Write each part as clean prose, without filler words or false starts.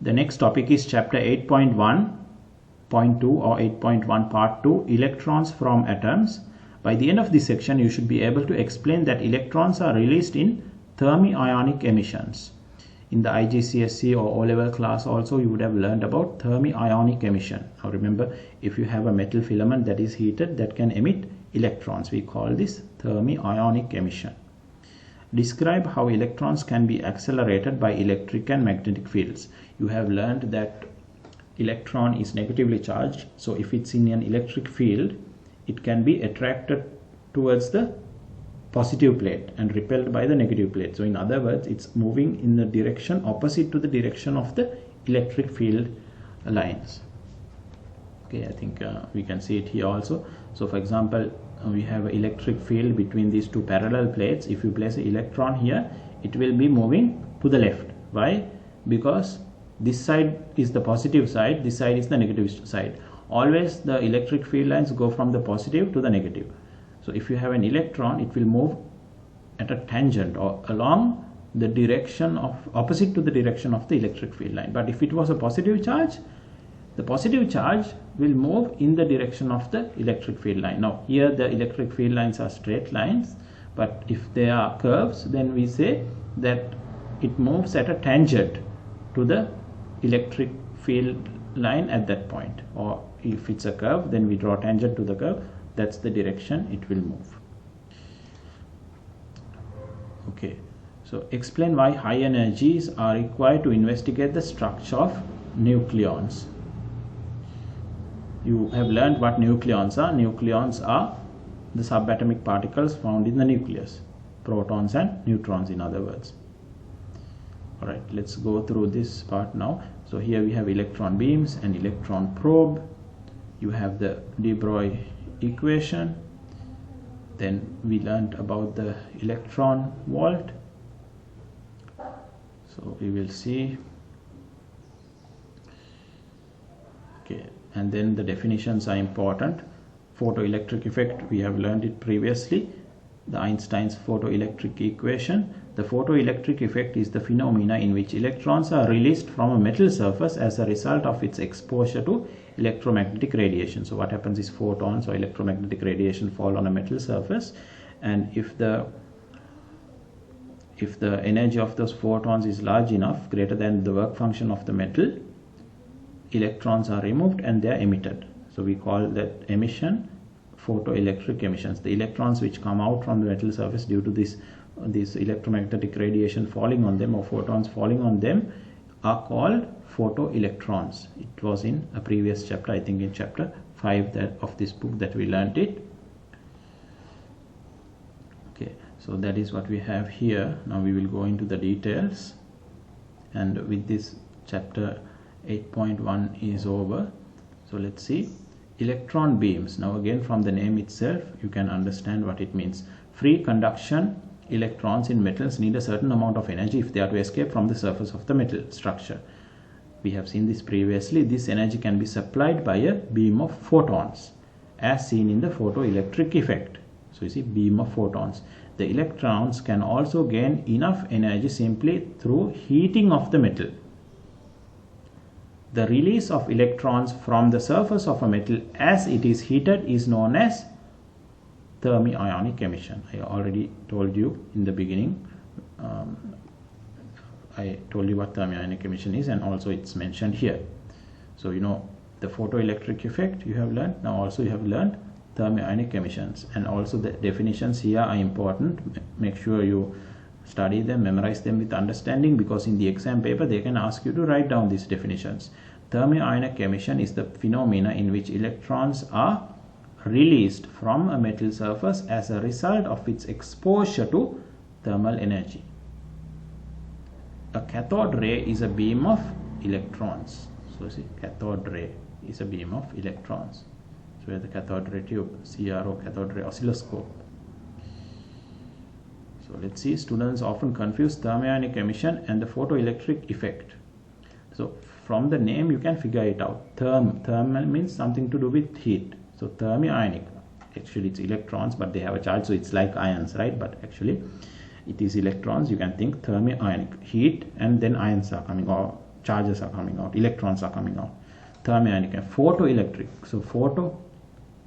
The next topic is chapter 8.1.2 or 8.1 part 2, electrons from atoms. By the end of this section, you should be able to explain that electrons are released in thermionic emissions. In the IGCSE or O-level class also, you would have learned about thermionic emission. Now remember, if you have a metal filament that is heated, that can emit electrons. We call this thermionic emission. Describe how electrons can be accelerated by electric and magnetic fields. You have learned that electron is negatively charged, so if it's in an electric field, it can be attracted towards the positive plate and repelled by the negative plate. So in other words, it's moving in the direction opposite to the direction of the electric field lines. Okay, I think we can see it here also. So for example, we have an electric field between these two parallel plates. If you place an electron here, it will be moving to the left. Why? Because this side is the positive side, this side is the negative side. Always the electric field lines go from the positive to the negative. So if you have an electron, it will move at a tangent or along the direction of opposite to the direction of the electric field line. But if it was a positive charge, the positive charge will move in the direction of the electric field line. Now here the electric field lines are straight lines, but if they are curves, then we say that it moves at a tangent to the electric field line at that point. Or if it's a curve, then we draw tangent to the curve. That's the direction it will move. Okay, so explain why high energies are required to investigate the structure of nucleons. You have learned what nucleons are. Nucleons are the subatomic particles found in the nucleus, protons and neutrons in other words. Alright, let's go through this part now. So here we have electron beams and electron probe. You have the De Broglie equation. Then we learned about the electron volt. So we will see. Okay, and then the definitions are important. Photoelectric effect, we have learned it previously. The Einstein's photoelectric equation. The photoelectric effect is the phenomena in which electrons are released from a metal surface as a result of its exposure to electromagnetic radiation. So what happens is photons or electromagnetic radiation fall on a metal surface, and if the energy of those photons is large enough, greater than the work function of the metal, electrons are removed and they are emitted. So we call that emission photoelectric emissions. The electrons which come out from the metal surface due to this electromagnetic radiation falling on them, or photons falling on them, are called photoelectrons. It was in a previous chapter, I think in chapter 5 of this book that we learned it. Okay, so that is what we have here. Now we will go into the details, and with this chapter 8.1 is over. So let's see. Electron beams. Now again, from the name itself you can understand what it means. Free conduction electrons in metals need a certain amount of energy if they are to escape from the surface of the metal structure. We have seen this previously. This energy can be supplied by a beam of photons, as seen in the photoelectric effect. So you see, beam of photons. The electrons can also gain enough energy simply through heating of the metal. The release of electrons from the surface of a metal as it is heated is known as thermionic emission. I already told you in the beginning. I told you what thermionic emission is, and also it's mentioned here. So you know the photoelectric effect you have learned. Now also you have learned thermionic emissions, and also the definitions here are important. Make sure you study them, memorize them with understanding, because in the exam paper they can ask you to write down these definitions. Thermionic emission is the phenomena in which electrons are released from a metal surface as a result of its exposure to thermal energy. A cathode ray is a beam of electrons. So see, cathode ray is a beam of electrons. So we have the cathode ray tube, CRO, cathode ray oscilloscope. So let's see, students often confuse thermionic emission and the photoelectric effect. So from the name you can figure it out. Thermal means something to do with heat. So thermionic, actually it's electrons, but they have a charge, so it's like ions, right? But actually it is electrons. You can think thermionic, heat, and then ions are coming, or charges are coming out, electrons are coming out. Thermionic and photoelectric. So photo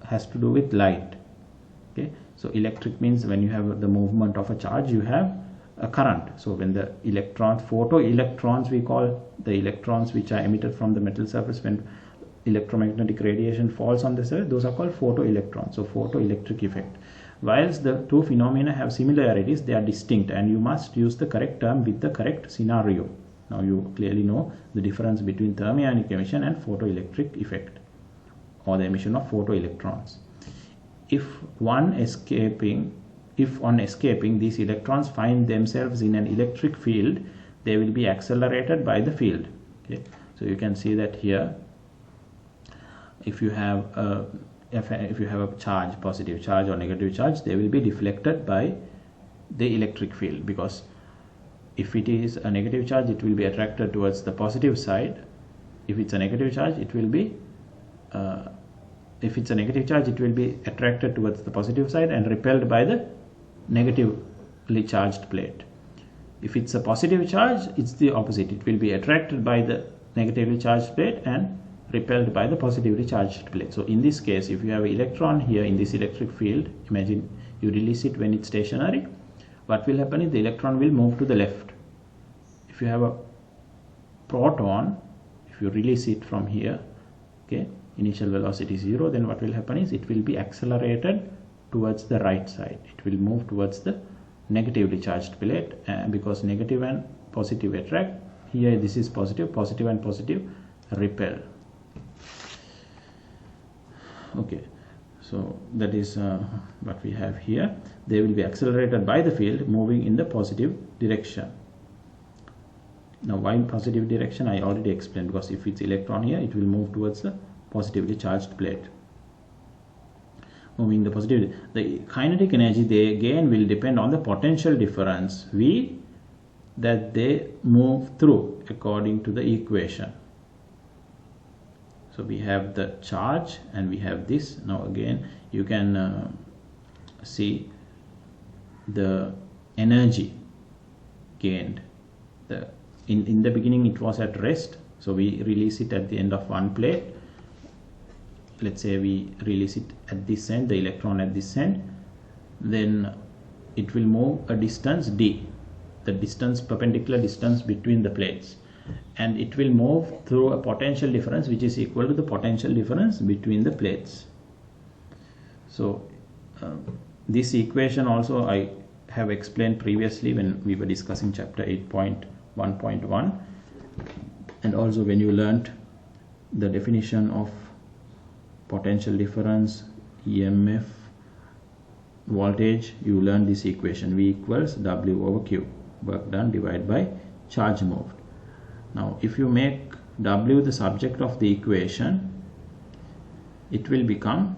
has to do with light. Okay, so electric means when you have the movement of a charge, you have a current. So when the electrons, photoelectrons, we call the electrons which are emitted from the metal surface when electromagnetic radiation falls on the surface, those are called photoelectrons. So photoelectric effect. Whilst the two phenomena have similarities, they are distinct, and you must use the correct term with the correct scenario. Now you clearly know the difference between thermionic emission and photoelectric effect, or the emission of photoelectrons. If on escaping, these electrons find themselves in an electric field, they will be accelerated by the field. Okay, so you can see that here, if you have a charge, positive charge or negative charge, they will be deflected by the electric field, because if it is a negative charge, it will be attracted towards the positive side. If it's a negative charge, it will be attracted towards the positive side and repelled by the negatively charged plate. If it's a positive charge, it's the opposite. It will be attracted by the negatively charged plate and repelled by the positively charged plate. So in this case, if you have an electron here in this electric field, imagine you release it when it's stationary, what will happen is the electron will move to the left. If you have a proton, if you release it from here, okay, initial velocity 0, then what will happen is it will be accelerated towards the right side. It will move towards the negatively charged plate, because negative and positive attract. Here this is positive, positive and positive repel. Okay, so that is what we have here. They will be accelerated by the field moving in the positive direction. Now why positive direction, I already explained, because if it's electron here, it will move towards the positively charged plate. Moving the positive, the kinetic energy they gain will depend on the potential difference V that they move through according to the equation. So we have the charge and we have this. Now again you can see the energy gained. In the beginning it was at rest, so we release it at the end of one plate. Let's say we release it at this end, the electron at this end, then it will move a distance d, the distance, perpendicular distance between the plates, and it will move through a potential difference which is equal to the potential difference between the plates. So this equation also I have explained previously when we were discussing chapter 8.1.1, and also when you learnt the definition of potential difference, EMF, voltage, you learn this equation, V equals W over Q, work done divided by charge moved. Now if you make W the subject of the equation, it will become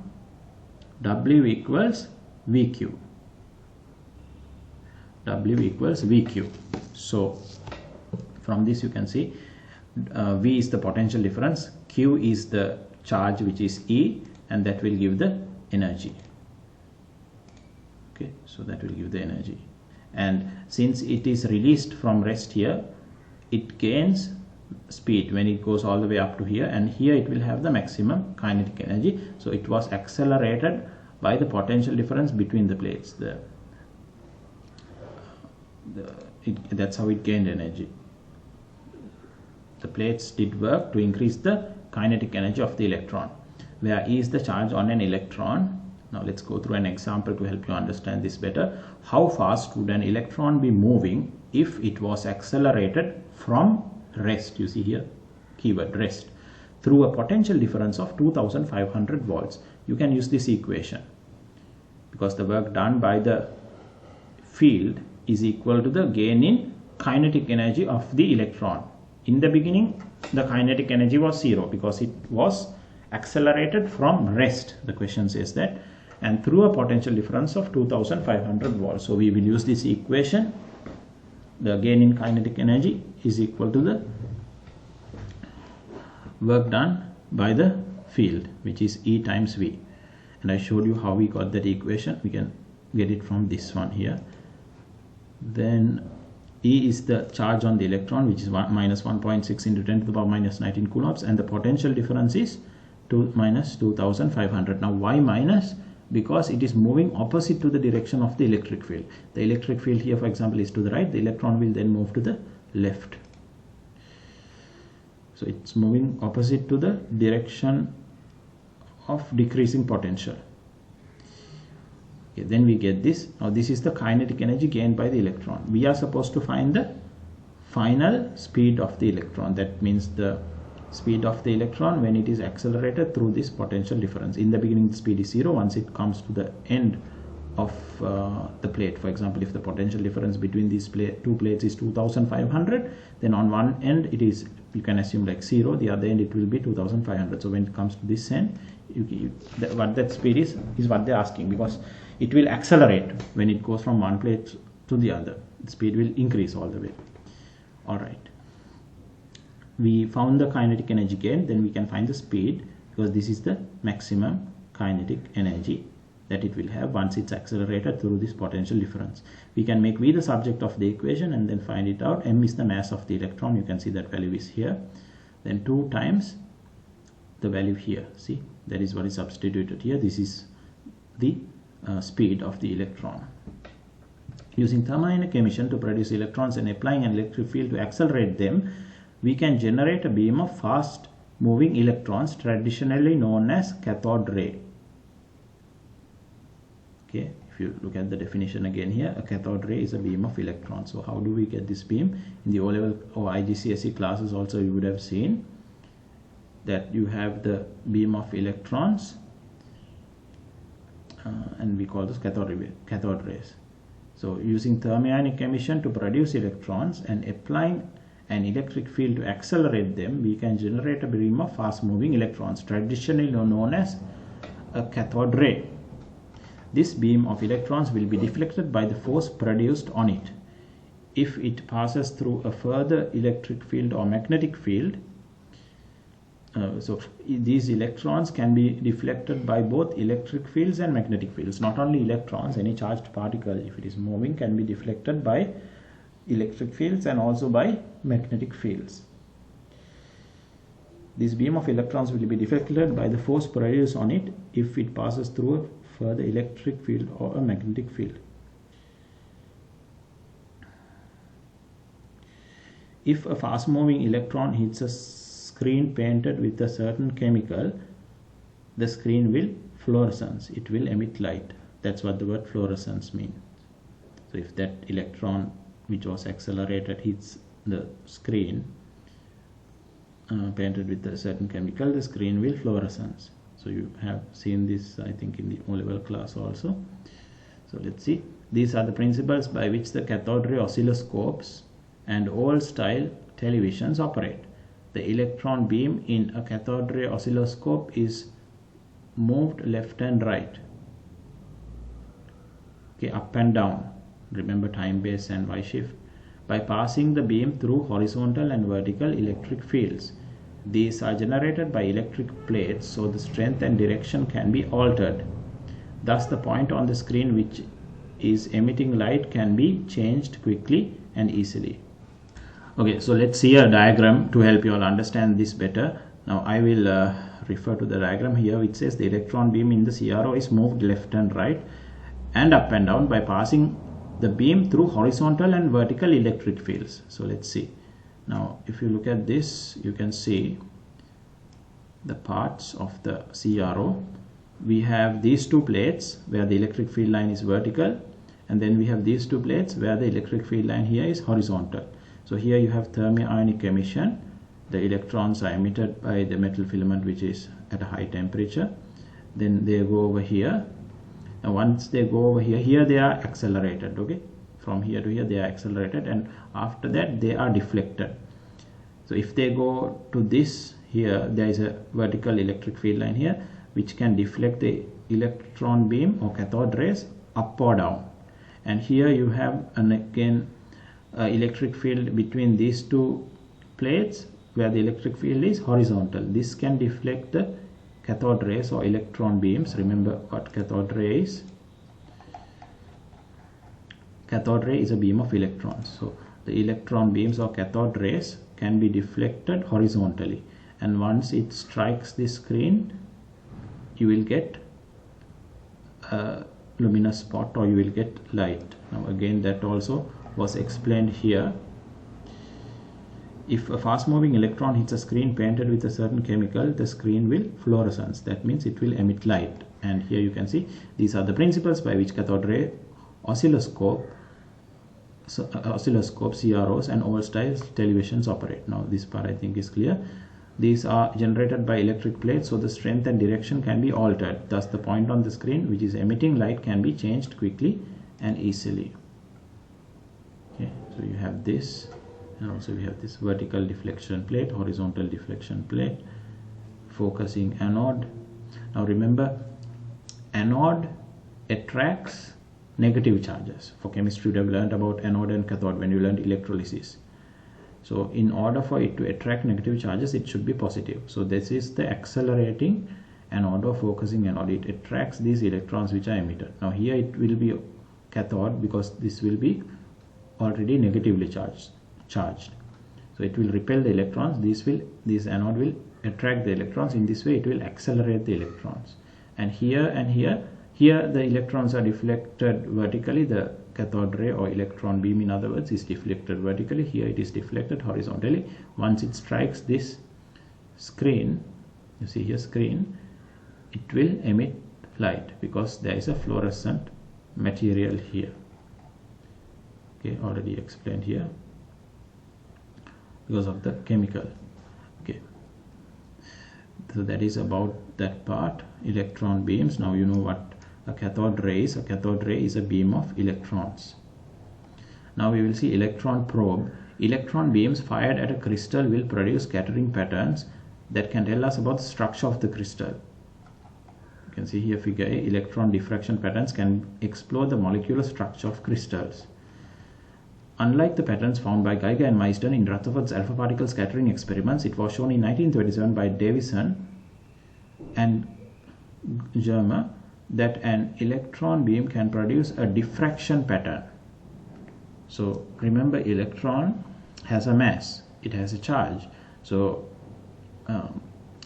W equals VQ. W equals VQ. So from this you can see V is the potential difference, Q is the charge which is E, and that will give the energy. Okay, so that will give the energy, and since it is released from rest here, it gains speed when it goes all the way up to here, and here it will have the maximum kinetic energy. So it was accelerated by the potential difference between the plates. That's how it gained energy. The plates did work to increase the kinetic energy of the electron, where E is the charge on an electron. Now let's go through an example to help you understand this better. How fast would an electron be moving if it was accelerated from rest? You see here, keyword rest, through a potential difference of 2500 volts. You can use this equation, because the work done by the field is equal to the gain in kinetic energy of the electron. In the beginning, the kinetic energy was 0 because it was accelerated from rest, the question says that, and through a potential difference of 2500 volts. So we will use this equation. The gain in kinetic energy is equal to the work done by the field, which is E times V. And I showed you how we got that equation. We can get it from this one here. Then E is the charge on the electron, which is minus 1.6 into 10 to the power minus 19 coulombs, and the potential difference is minus 2500. Now why minus? Because it is moving opposite to the direction of the electric field. The electric field here, for example, is to the right. The electron will then move to the left. So it's moving opposite to the direction of decreasing potential. Okay, then we get this. Now this is the kinetic energy gained by the electron. We are supposed to find the final speed of the electron. That means the speed of the electron when it is accelerated through this potential difference. In the beginning the speed is 0. Once it comes to the end of the plate, for example, if the potential difference between these two plates is 2500, then on one end it is, you can assume, like 0, the other end it will be 2500. So when it comes to this end, what that speed is what they're asking, because it will accelerate when it goes from one plate to the other. The speed will increase all the way. Alright, we found the kinetic energy gain. Then we can find the speed, because this is the maximum kinetic energy that it will have once it's accelerated through this potential difference. We can make V the subject of the equation and then find it out. M is the mass of the electron. You can see that value is here. Then 2 times the value here. See, that is what is substituted here. This is the speed of the electron. Using thermionic emission to produce electrons and applying an electric field to accelerate them, we can generate a beam of fast moving electrons, traditionally known as cathode ray. Okay, if you look at the definition again here, a cathode ray is a beam of electrons. So how do we get this beam? In the O-level or IGCSE classes also you would have seen that you have the beam of electrons and we call this cathode rays. So using thermionic emission to produce electrons and applying an electric field to accelerate them, we can generate a beam of fast moving electrons, traditionally known as a cathode ray. This beam of electrons will be deflected by the force produced on it. If it passes through a further electric field or magnetic field, so these electrons can be deflected by both electric fields and magnetic fields. Not only electrons, any charged particle, if it is moving, can be deflected by electric fields and also by magnetic fields. This beam of electrons will be deflected by the force produced on it if it passes through a further electric field or a magnetic field. If a fast moving electron hits a screen painted with a certain chemical, the screen will fluoresce. It will emit light. That's what the word fluorescence means. So if that electron which was accelerated hits the screen painted with a certain chemical, the screen will fluoresce. So you have seen this, I think, in the O-level class also. So let's see. These are the principles by which the cathode ray oscilloscopes and old style televisions operate. The electron beam in a cathode ray oscilloscope is moved left and right, okay, up and down. Remember time base and Y shift, by passing the beam through horizontal and vertical electric fields. These are generated by electric plates, so the strength and direction can be altered. Thus the point on the screen which is emitting light can be changed quickly and easily. Okay, so let's see a diagram to help you all understand this better. Now I will refer to the diagram here, which says the electron beam in the CRO is moved left and right and up and down by passing the beam through horizontal and vertical electric fields. So let's see. Now if you look at this, you can see the parts of the CRO. We have these two plates where the electric field line is vertical, and then we have these two plates where the electric field line here is horizontal. So here you have thermionic emission. The electrons are emitted by the metal filament, which is at a high temperature. Then they go over here. And once they go over here, here they are accelerated. Okay, from here to here they are accelerated, and after that they are deflected. So if they go to this here, there is a vertical electric field line here which can deflect the electron beam or cathode rays up or down. And here you have again electric field between these two plates where the electric field is horizontal. This can deflect the cathode rays or electron beams. Remember what cathode ray is. Cathode ray is a beam of electrons. So the electron beams or cathode rays can be deflected horizontally, and once it strikes the screen you will get a luminous spot, or you will get light. Now again, that also was explained here. If a fast moving electron hits a screen painted with a certain chemical, the screen will fluoresce. That means it will emit light. And here you can see these are the principles by which cathode ray, oscilloscope, CROs and oval-style televisions operate. Now this part I think is clear. These are generated by electric plates, so the strength and direction can be altered. Thus the point on the screen which is emitting light can be changed quickly and easily. Okay, so you have this, and also we have this vertical deflection plate, horizontal deflection plate, focusing anode. Now remember, anode attracts negative charges. For chemistry you have learned about anode and cathode when you learned electrolysis. So in order for it to attract negative charges, it should be positive. So this is the accelerating anode or focusing anode. It attracts these electrons which are emitted. Now here it will be cathode because this will be already negatively charged. So it will repel the electrons. This anode will attract the electrons. In this way it will accelerate the electrons. And here the electrons are deflected vertically. The cathode ray or electron beam, in other words, is deflected vertically. Here it is deflected horizontally. Once it strikes this screen, you see here screen, it will emit light because there is a fluorescent material here. Okay, already explained here because of the chemical. Okay, so that is about that part, electron beams. Now you know what a cathode ray is. A cathode ray is a beam of electrons. Now we will see electron probe. Electron beams fired at a crystal will produce scattering patterns that can tell us about the structure of the crystal. You can see here figure A. Electron diffraction patterns can explore the molecular structure of crystals. Unlike the patterns found by Geiger and Marsden in Rutherford's alpha particle scattering experiments, it was shown in 1927 by Davison and Germer that an electron beam can produce a diffraction pattern. So remember, electron has a mass, it has a charge, so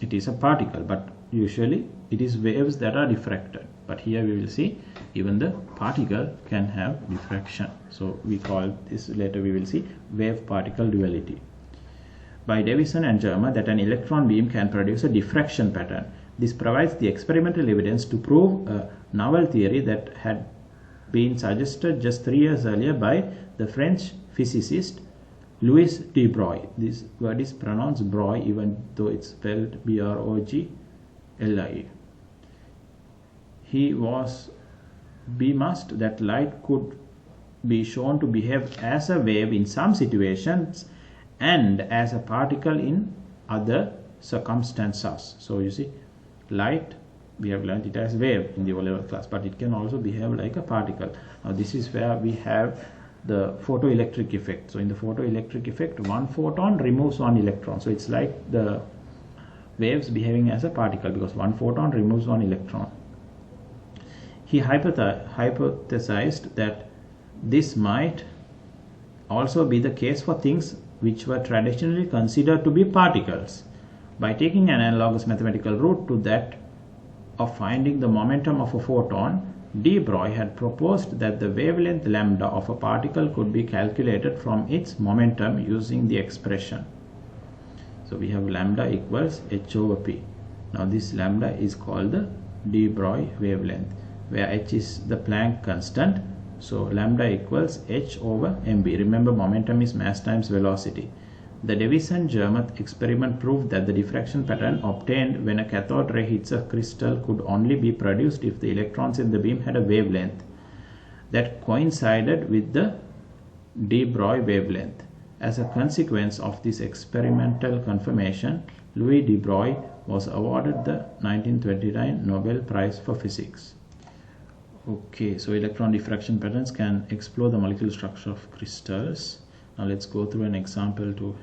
it is a particle, but usually it is waves that are diffracted. But here we will see even the particle can have diffraction. So we call this, later we will see, wave particle duality. By Davison and Germer that an electron beam can produce a diffraction pattern. This provides the experimental evidence to prove a novel theory that had been suggested just 3 years earlier by the French physicist Louis de Broglie. This word is pronounced Broglie even though it's spelled B-R-O-G-L-I-E. He was bemused that light could be shown to behave as a wave in some situations and as a particle in other circumstances. So you see, light, we have learned it as wave in the O-level class, but it can also behave like a particle. Now this is where we have the photoelectric effect. So in the photoelectric effect, one photon removes one electron. So it's like the waves behaving as a particle because one photon removes one electron. He hypothesized that this might also be the case for things which were traditionally considered to be particles. By taking an analogous mathematical route to that of finding the momentum of a photon, de Broglie had proposed that the wavelength lambda of a particle could be calculated from its momentum using the expression. So we have lambda equals h over p. Now this lambda is called the de Broglie wavelength, where h is the Planck constant. So lambda equals h over mv. Remember, momentum is mass times velocity. The Davison-Germer experiment proved that the diffraction pattern obtained when a cathode ray hits a crystal could only be produced if the electrons in the beam had a wavelength that coincided with the de Broglie wavelength. As a consequence of this experimental confirmation, Louis de Broglie was awarded the 1929 Nobel Prize for Physics. Okay, so electron diffraction patterns can explore the molecular structure of crystals. Now let's go through an example to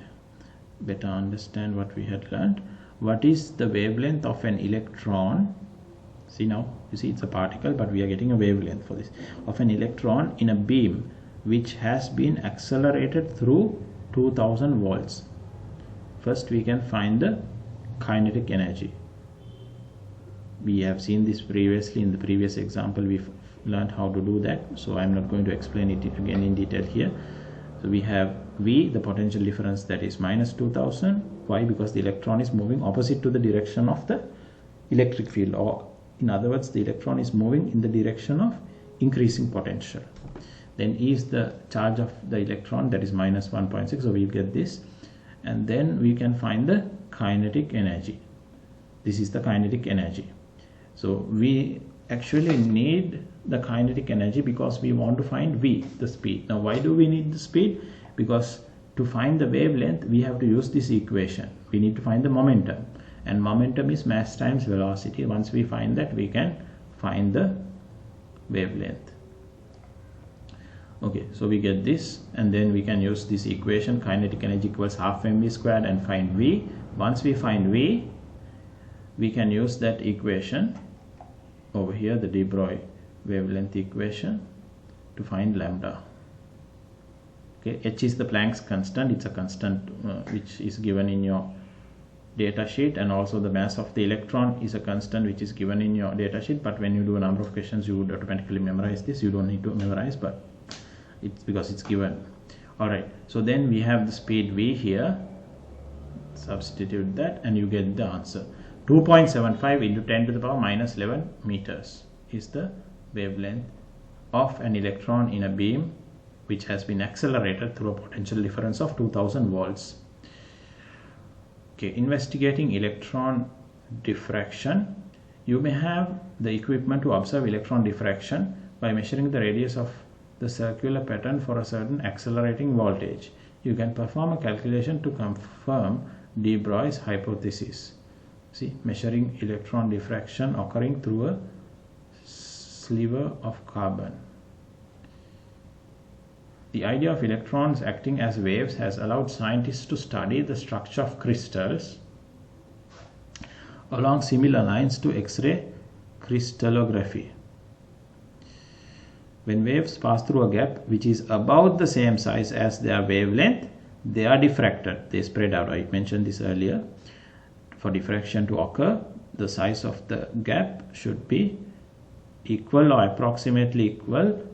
better understand what we had learned. What is the wavelength of an electron? See, now you see it's a particle, but we are getting a wavelength for this, of an electron in a beam which has been accelerated through 2000 volts. First we can find the kinetic energy. We have seen this previously in the previous example. We've learned how to do that, so I'm not going to explain it again in detail here. So we have V, the potential difference, that is minus 2000. Why? Because the electron is moving opposite to the direction of the electric field, or in other words, the electron is moving in the direction of increasing potential. Then E is the charge of the electron, that is minus 1.6, so we get this, and then we can find the kinetic energy. This is the kinetic energy. So we actually need the kinetic energy because we want to find V, the speed. Now why do we need the speed? Because to find the wavelength we have to use this equation. We need to find the momentum, and momentum is mass times velocity. Once we find that, we can find the wavelength. Okay, so we get this, and then we can use this equation, kinetic energy equals half mv squared, and find V. Once we find V, we can use that equation over here, the De Broglie wavelength equation, to find lambda. Okay, h is the Planck's constant. It's a constant which is given in your data sheet, and also the mass of the electron is a constant which is given in your data sheet, but when you do a number of questions you would automatically memorize this. You don't need to memorize, but it's because it's given. Alright, so then we have the speed V here. Substitute that and you get the answer. 2.75 into 10 to the power minus 11 meters is the wavelength of an electron in a beam which has been accelerated through a potential difference of 2000 volts. Okay, investigating electron diffraction. You may have the equipment to observe electron diffraction by measuring the radius of the circular pattern for a certain accelerating voltage. You can perform a calculation to confirm De Broglie's hypothesis. See, measuring electron diffraction occurring through a sliver of carbon. The idea of electrons acting as waves has allowed scientists to study the structure of crystals along similar lines to X-ray crystallography. When waves pass through a gap which is about the same size as their wavelength, they are diffracted. They spread out. I mentioned this earlier. For diffraction to occur, the size of the gap should be equal or approximately equal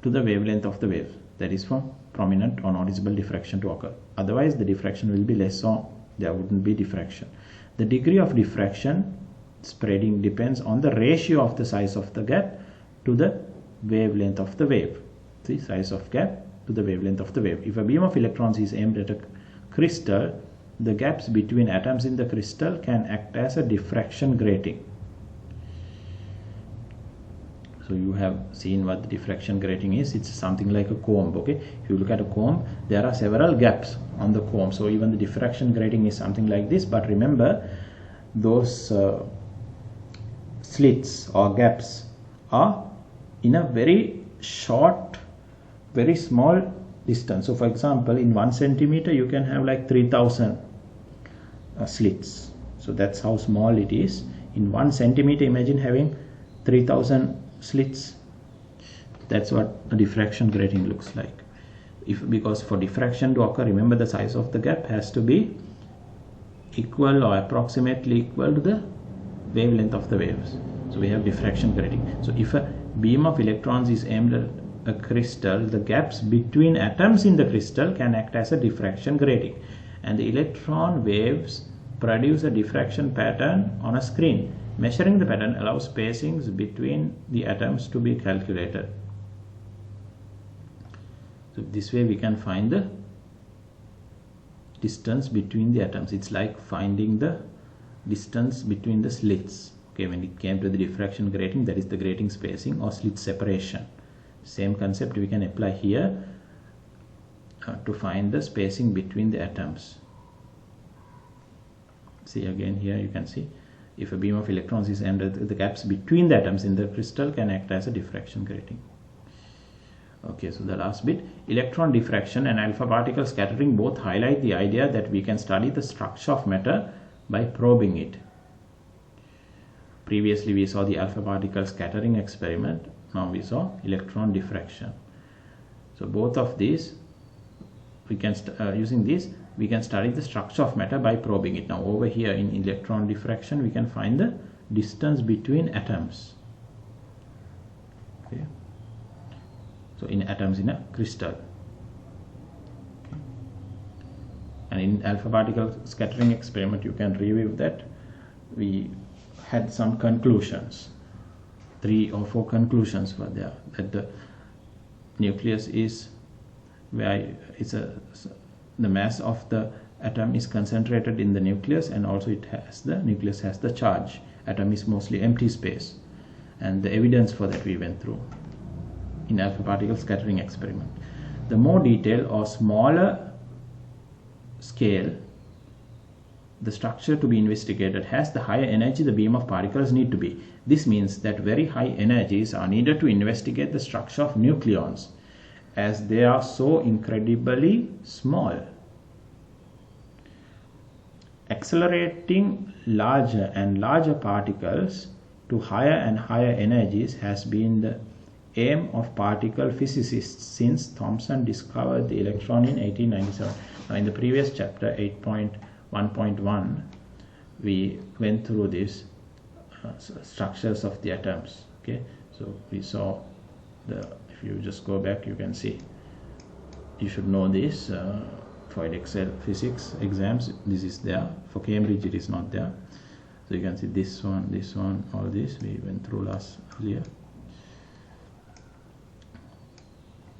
to the wavelength of the wave. That is for prominent or noticeable diffraction to occur. Otherwise, the diffraction will be less, or there wouldn't be diffraction. The degree of diffraction spreading depends on the ratio of the size of the gap to the wavelength of the wave. See, size of gap to the wavelength of the wave. If a beam of electrons is aimed at a crystal, the gaps between atoms in the crystal can act as a diffraction grating. So you have seen what the diffraction grating is. It's something like a comb. Okay, if you look at a comb, there are several gaps on the comb. So even the diffraction grating is something like this. But remember, those slits or gaps are in a very short, very small distance. So for example, in 1 centimeter you can have like 3000 slits. So that's how small it is. In 1 centimeter, imagine having 3000 slits. That's what a diffraction grating looks like. Because for diffraction to occur, remember, the size of the gap has to be equal or approximately equal to the wavelength of the waves. So we have diffraction grating. So if a beam of electrons is aimed at a crystal, the gaps between atoms in the crystal can act as a diffraction grating, and the electron waves produce a diffraction pattern on a screen. Measuring the pattern allows spacings between the atoms to be calculated. So this way we can find the distance between the atoms. It's like finding the distance between the slits. Okay, when it came to the diffraction grating, that is the grating spacing or slit separation. Same concept we can apply here to find the spacing between the atoms. See, again here you can see, if a beam of electrons is aimed at the gaps between the atoms in the crystal can act as a diffraction grating. Okay, so the last bit, electron diffraction and alpha particle scattering both highlight the idea that we can study the structure of matter by probing it. Previously we saw the alpha particle scattering experiment. Now we saw electron diffraction. So both of these, we can using this we can study the structure of matter by probing it. Now over here in electron diffraction, we can find the distance between atoms. Okay. So in atoms in a crystal. Okay. And in alpha particle scattering experiment, you can review that. We had some conclusions. 3 or 4 conclusions were there, that the nucleus is where the mass of the atom is concentrated in the nucleus, and also the nucleus has the charge. Atom is mostly empty space, and the evidence for that we went through in alpha particle scattering experiment. The more detailed or smaller scale the structure to be investigated has, the higher energy the beam of particles need to be. This means that very high energies are needed to investigate the structure of nucleons, as they are so incredibly small. Accelerating larger and larger particles to higher and higher energies has been the aim of particle physicists since Thomson discovered the electron in 1897. Now in the previous chapter 8.1.1 we went through these structures of the atoms. Okay, so we saw if you just go back, you can see, you should know this for Edexcel physics exams. This is there. For Cambridge it is not there. So you can see this one, all this we went through earlier.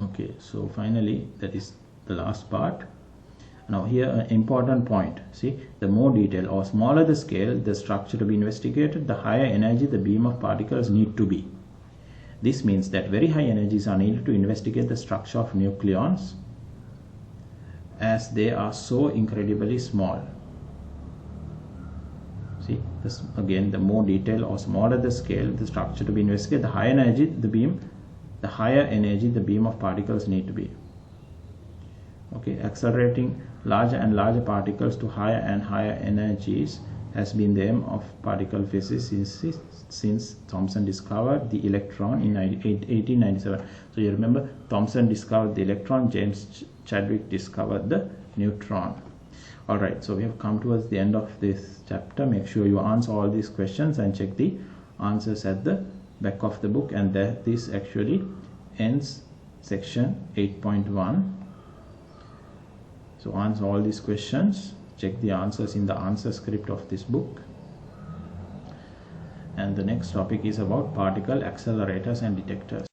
Okay, so finally that is the last part. Now here an important point. See, the more detailed or smaller the scale the structure to be investigated, the higher energy the beam of particles need to be. This means that very high energies are needed to investigate the structure of nucleons, as they are so incredibly small. See, this again, the more detailed or smaller the scale the structure to be investigated, the higher energy the beam of particles need to be. Okay, accelerating larger and larger particles to higher and higher energies has been the aim of particle physics since Thomson discovered the electron in 1897. So you remember, Thomson discovered the electron, James Chadwick discovered the neutron. Alright, so we have come towards the end of this chapter. Make sure you answer all these questions and check the answers at the back of the book, and this actually ends section 8.1. So answer all these questions, check the answers in the answer script of this book. And the next topic is about particle accelerators and detectors.